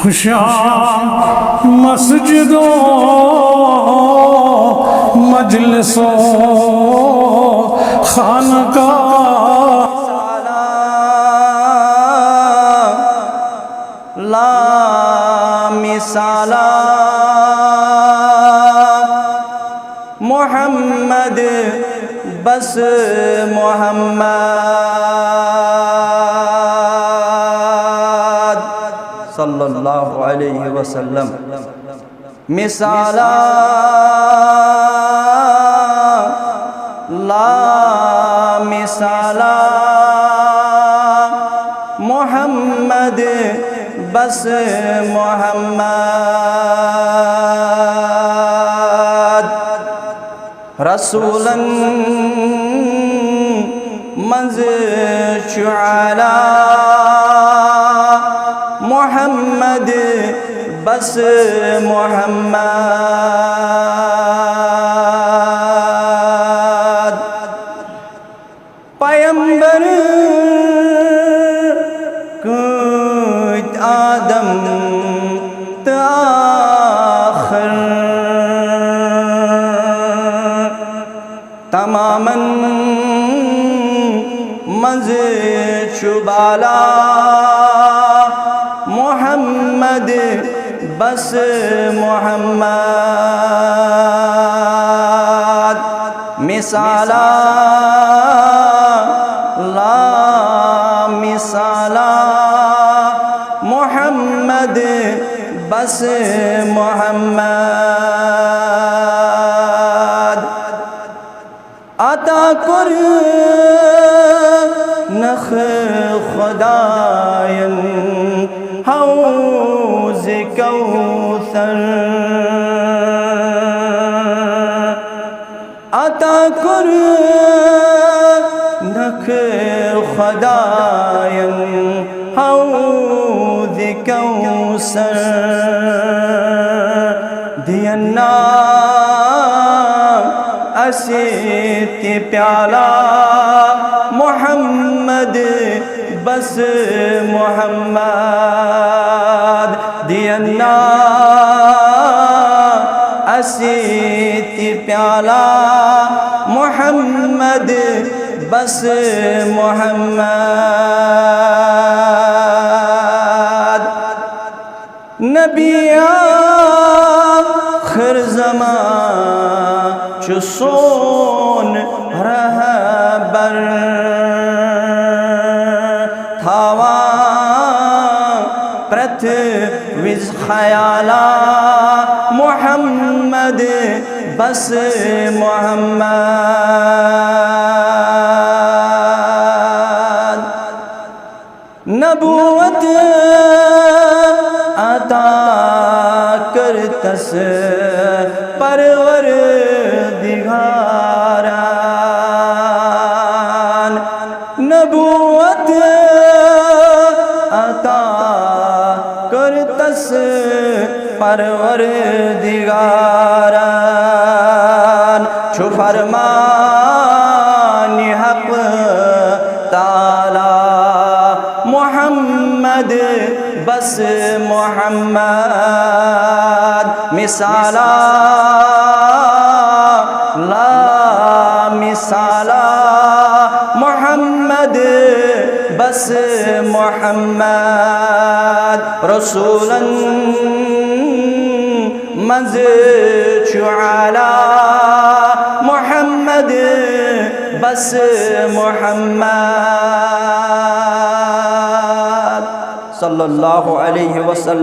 خوشاں مسجدوں مجلسوں خانقاہ لا مثالا محمد بس محمد صلی اللہ علیہ وسلم مثالا لا مثالا محمد بس محمد رسولا منذ شعلا محمد بس محمد پیمبر آدم تآخر تماما منذ شبالا محمد بس محمد مثالا لا مثالا محمد بس محمد عطا کر نخ خداین حوض کوثر عطا کر نخ خداین حوض کوثر دینا اسیت پیالہ محمد بس محمد دینا اسیت پیالہ محمد بس محمد نبی آخر زمان چو سون رہبر تھاواں پرتھویز خیالا محمد بس محمد نبوت عطا کرتس پروردگاران نبوت عطا کرتس پروردگاران چھو فرمان حق تعالی محمد بس محمد مثالا لا مثالا محمد بس محمد رسولا منذ شعلا محمد بس محمد صلی اللہ علیہ وسلم